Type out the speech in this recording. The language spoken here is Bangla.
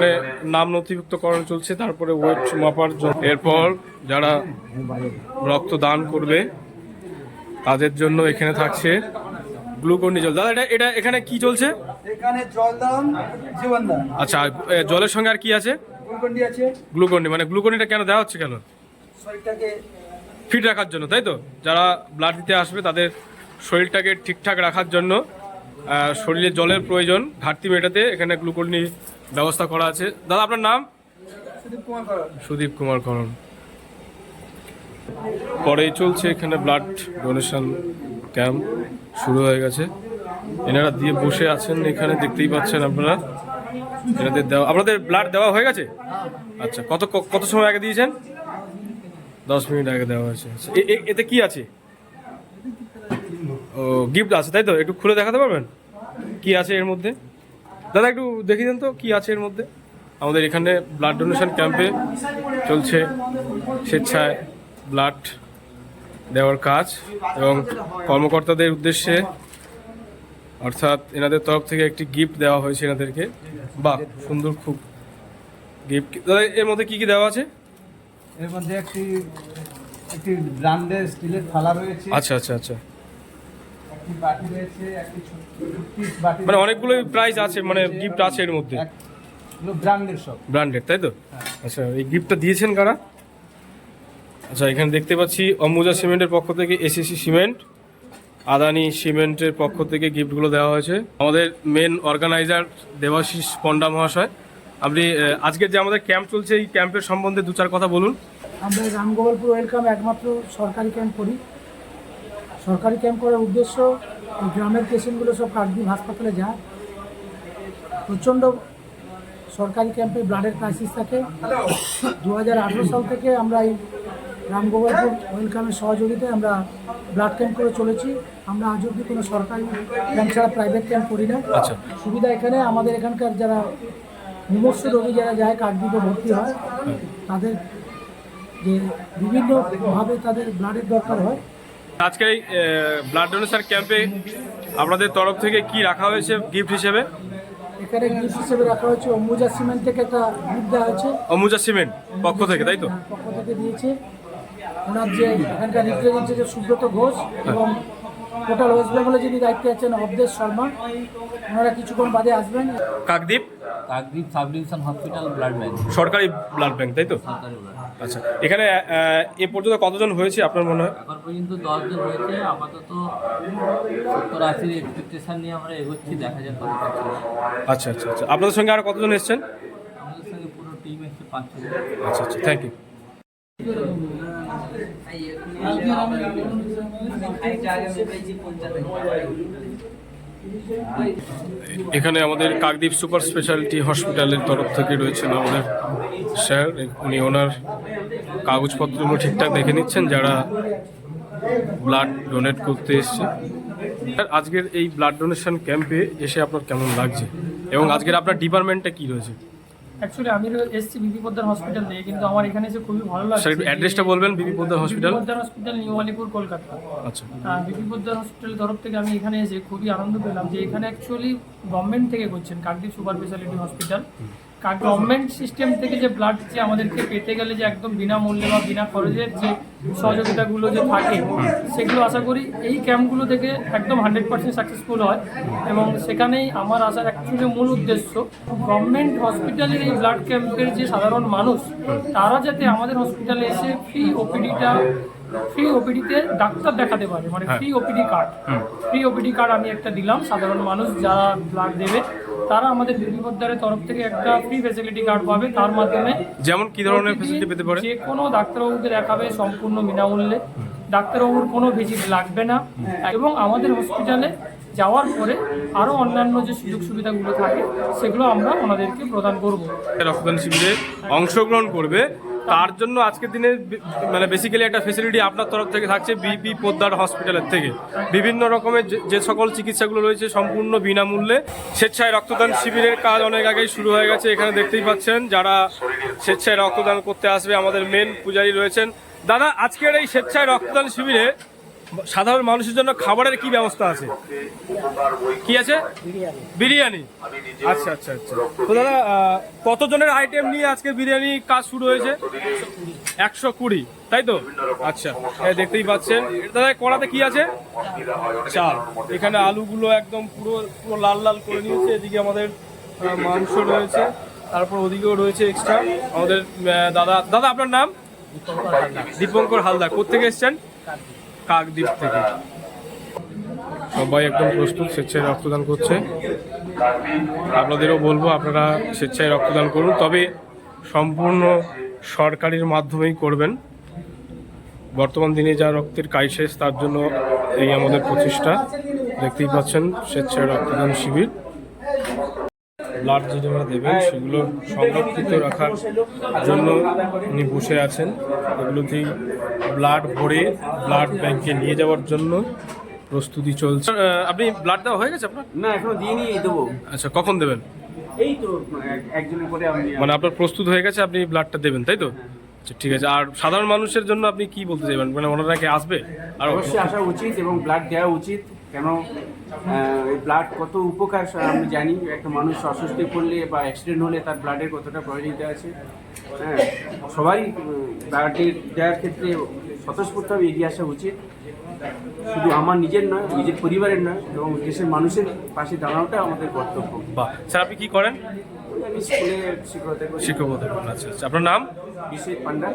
এখানে নাম নথিভুক্তকরণ চলছে, তারপরে ওয়েট মাপার জন্য। এরপর যারা রক্তদান করবে তাদের জন্য এখানে থাকছে গ্লুকন ডি জল। দাদা এটা এটা এখানে কি চলছে? এখানে জল দাম, জীবন দাম। আচ্ছা, জলের সঙ্গে আর কি আছে? গ্লুকন ডি আছে। গ্লুকন ডি, মানে গ্লুকন ডিটা কেন দেওয়া হচ্ছে, কেন? শরীরটাকে ফিট রাখার জন্য, তাই তো? যারা ব্লাড দিতে আসবে তাদের শরীরটাকে ঠিকঠাক রাখার জন্য, শরীরে জলের প্রয়োজন ঘাটতি মেটাতে এখানে গ্লুকন ডি ব্যবস্থা করা আছে। দাদা আপনার নাম? সুদীপ কুমার করণ। সুদীপ কুমার করণ। পরেই চলছে এখানে ব্লাড ডোনেশন ক্যাম্প শুরু হয়ে গেছে। এনারা দিয়ে বসে আছেন এখানে, দেখতেই পাচ্ছেন আপনারা। এনাদের দেওয়া, আপনাদের ব্লাড দেওয়া হয়ে গেছে? আচ্ছা, কত সময় আগে দিয়েছেন? 10 মিনিট আগে দেওয়া হয়েছে। এতে কি আছে? ও, গিফট আছে, তাই তো? একটু খুলে দেখাতে পারবেন কি আছে এর মধ্যে? দাদা একটু দেখিয়ে দেন তো কি আছে এর মধ্যে। আমাদের এখানে ব্লাড ডোনেশন ক্যাম্পে চলছে স্বেচ্ছায় ব্লাড দেওয়ার কাজ, এবং কর্মকর্তাদের উদ্দেশ্যে অর্থাৎ এনাদের তরফ থেকে একটি গিফট দেওয়া হয়েছে এনাদেরকে। বাহ, সুন্দর, খুব গিফট। দাদা এর মধ্যে কি কি দেওয়া আছে? এর মধ্যে একটি ব্র্যান্ডের স্টিলের থালা রয়েছে। আচ্ছা আচ্ছা আচ্ছা, একটি বাটি রয়েছে, একটি ছোট বাটি, মানে অনেকগুলো প্রাইজ আছে, মানে গিফট আছে এর মধ্যে। এগুলো ব্র্যান্ডের সব। ব্র্যান্ডেড, তাই তো? আচ্ছা, এই গিফটটা দিয়েছেন কারা? আচ্ছা, এখানে দেখতে পাচ্ছি অম্বুজা সিমেন্টের পক্ষ থেকে, এসিসি সিমেন্ট, আদানি সিমেন্টের পক্ষ থেকে গিফটগুলো দেওয়া হয়েছে। আমাদের মেন অর্গানাইজার দেবাশিস পণ্ডা মহাশয়, আপনি আজকের যে আমাদের ক্যাম্প চলছে এই ক্যাম্পের সম্বন্ধে 2-4 কথা বলুন। আমরা রামগোপালপুর ওয়েলকাম একমাত্র সরকারি ক্যাম্প করি। সরকারি ক্যাম্প করার উদ্দেশ্য, এই গ্রামের পেশেন্টগুলো সব কাকদ্বীপ হাসপাতালে যায়। প্রচণ্ড সরকারি ক্যাম্পে ব্লাডের ক্রাইসিস থাকে। 2018 সাল থেকে আমরা এই রামগোপালপুর ওয়েলকামের সহযোগিতায় আমরা ব্লাড ক্যাম্প করে চলেছি। আমরা আজ অবধি কোনো সরকারি ক্যাম্প ছাড়া প্রাইভেট ক্যাম্প করি না। আচ্ছা, সুবিধা এখানে আমাদের এখানকার যারা মুমূর্ষু রোগী যারা যায় কাকদ্বীপে ভর্তি হয়, তাদের যে বিভিন্নভাবে তাদের ব্লাডের দরকার হয়। আজকের এই ব্লাড ডোনেশন ক্যাম্পে আপনাদের তরফ থেকে কি রাখা হয়েছে গিফট হিসেবে? এখানে গিফট হিসেবে রাখা হয়েছে অম্বুজা সিমেন্ট থেকে একটা গিফট দেওয়া হয়েছে। অম্বুজা সিমেন্ট পক্ষ থেকে, তাই তো? পক্ষ থেকে দিয়েছে। ওনার যে এখানকার রিপ্রেজেন্টেটিভ সুব্রত ঘোষ এবং টোটাল ওয়েস্ট বেঙ্গলে যিনি দায়িত্বে আছেন অবদেশ শর্মা, ওনারা কিছুক্ষণ বাদে আসবেন। Kakdwip sub division hospital blood bank, সরকারি ব্লাড ব্যাংক, তাই তো? সরকারি ব্লাড। আচ্ছা, এখানে এ পর্যন্ত কতজন হয়েছে আপনার মনে হয়? এখন পর্যন্ত 10 জন হয়েছে। আপাতত 70-80 এক্সপেকটেশন নিয়ে আমরা এগোচ্ছি, দেখা যাক কত পাচ্ছি। আচ্ছা আচ্ছা আচ্ছা, আপনাদের সঙ্গে আর কতজন এসছেন? আমাদের সঙ্গে পুরো টিম এসছে 5-6 জন। আচ্ছা আচ্ছা, থ্যাংক ইউ। এখানে আমাদের কাকদ্বীপ সুপার স্পেশালিটি হসপিটালের তরফ থেকে রয়েছেন আমাদের স্যার। উনি ওনার কাগজপত্রগুলো ঠিকঠাক দেখে নিচ্ছেন যারা ব্লাড ডোনেট করতে এসছে। আজকের এই ব্লাড ডোনেশন ক্যাম্পে এসে আপনার কেমন লাগছে, এবং আজকের আপনার ডিপার্টমেন্টটা কি রয়েছে? অ্যাকচুয়ালি আমি এসেছি বিপি পোদ্দার হসপিটাল থেকে, কিন্তু আমার এখানে এসে খুবই ভালো লাগছে। স্যার একটু অ্যাড্রেসটা বলবেন। BP Poddar hospital, Poddar hospital, New Alipore, Kolkata. আচ্ছা, বিপি পোদ্দার হসপিটালের তরফ থেকে আমি এখানে এসে খুবই আনন্দ পেলাম যে এখানে অ্যাকচুয়ালি গভর্নমেন্ট থেকে করছেন Kakdwip super speciality hospital. Government system থেকে যে ব্লাড যে আমাদেরকে পেতে গেলে যে একদম বিনামূল্যে বা বিনা খরচের যে সহযোগিতাগুলো যে থাকে, সেগুলো আশা করি এই ক্যাম্পগুলো থেকে একদম 100% সাকসেসফুল হয়। এবং সেখানেই আমার আসার অ্যাকচুয়ালি মূল উদ্দেশ্য, গভর্নমেন্ট হসপিটালের এই ব্লাড ক্যাম্পের যে সাধারণ মানুষ, তারা যাতে আমাদের হসপিটালে এসে ফ্রি ওপিডিতে ডাক্তার দেখাতে পারে, মানে ফ্রি ওপিডি কার্ড আমি একটা দিলাম। সাধারণ মানুষ যারা ব্লাড দেবে তারা আমাদের বিপি পোদ্দারের তরফ থেকে একটা ফ্রি ফ্যাসিলিটি কার্ড পাবে। তার মাধ্যমে যেমন কি ধরনের ফ্যাসিলিটি পেতে পারে? যে কোনো ডাক্তারবাবুকে দেখাবে সম্পূর্ণ বিনামূল্যে, ডাক্তারবাবুর কোনো ভিজিট লাগবে না, এবং আমাদের হসপিটালে যাওয়ার পরে আরও অন্যান্য যে সুযোগ সুবিধাগুলো থাকে সেগুলো আমরা ওনাদেরকে প্রদান করব। রক্তদান শিবিরে অংশগ্রহণ করবে, তার জন্য আজকের দিনে মানে বেসিক্যালি একটা ফেসিলিটি আপনার তরফ থেকে থাকছে বিপি পোদ্দার হসপিটালের থেকে। বিভিন্ন রকমের যে সকল চিকিৎসাগুলো রয়েছে সম্পূর্ণ বিনামূল্যে। স্বেচ্ছায় রক্তদান শিবিরের কাজ অনেক আগেই শুরু হয়ে গেছে। এখানে দেখতেই পাচ্ছেন যারা স্বেচ্ছায় রক্তদান করতে আসবে, আমাদের মেন পূজারী রয়েছেন। দাদা, আজকের এই স্বেচ্ছায় রক্তদান শিবিরে সাধারণ মানুষের জন্য খাবারের কি ব্যবস্থা আছে? কি আছে? বিরিয়ানি। আচ্ছা আচ্ছা আচ্ছা। তো দাদা কতজনের আইটেম নিয়ে আজকে বিরিয়ানি কাজ শুরু হয়েছে? 120, তাই তো? আচ্ছা, এই দেখতেই পাচ্ছেন দাদা, কড়াতে কি আছে? চাল। এখানে আলুগুলো একদম পুরো পুরো লাল লাল করে নিয়েছে। এদিকে আমাদের মাংস রয়েছে, তারপর ওদিকেও রয়েছে এক্সট্রা। আমাদের দাদা আপনার নাম? দীপঙ্কর হালদার। কোত্থেকে এসছেন? কাকদ্বীপ থেকে। সবাই একদম প্রস্তুত, স্বেচ্ছায় রক্তদান করছে। আপনাদেরও বলবো আপনারা স্বেচ্ছায় রক্তদান করুন, তবে সম্পূর্ণ সরকারির মাধ্যমেই করবেন। বর্তমান দিনে যা রক্তের ক্রাইসিস, তার জন্য এই আমাদের প্রচেষ্টা। দেখতেই পাচ্ছেন স্বেচ্ছায় রক্তদান শিবির। ব্লাড যেটা দেবেন সেগুলো সংরক্ষিত রাখার জন্য উনি বসে আছেন। এগুলোতেই ব্লাড ভরে ব্লাড ব্যাংকে নিয়ে যাওয়ার জন্য প্রস্তুতি চলছে। আপনি ব্লাড দেওয়া হয়ে গেছে আপনার? না, এখনো দিইনি, দেবো। আচ্ছা, কখন দেবেন? এই তো একজনের পরে আমি। মানে আপনার প্রস্তুত হয়ে গেছে, আপনি ব্লাডটা দেবেন, তাই তো? আচ্ছা, ঠিক আছে। আর সাধারণ মানুষের জন্য আপনি কি বলতে চাইবেন? মানে ওনারা কি আসবে? আর অবশ্যই আসা উচিত এবং ব্লাড দেওয়া উচিত। কেন এই ব্লাড কত উপকার আমি জানি। একটা মানুষ অসুস্থ পড়লে বা অ্যাক্সিডেন্ট হলে তার ব্লাডের কতটা প্রয়োজনীয়তা আছে। হ্যাঁ, সবাই ব্লাডের দেওয়ার ক্ষেত্রে স্বতঃস্ফূর্তভাবে এগিয়ে আসা উচিত। শুধু আমার নিজের নয়, নিজের পরিবারের নয়, এবং দেশের মানুষের পাশে দাঁড়ানোটা আমাদের কর্তব্য। বাহ, স্যার আপনি কি করেন? আমি স্কুলে শিক্ষকতা করি। শিক্ষকতা করেন। আচ্ছা আচ্ছা। আপনার নাম? বিশেষ পান্ডা।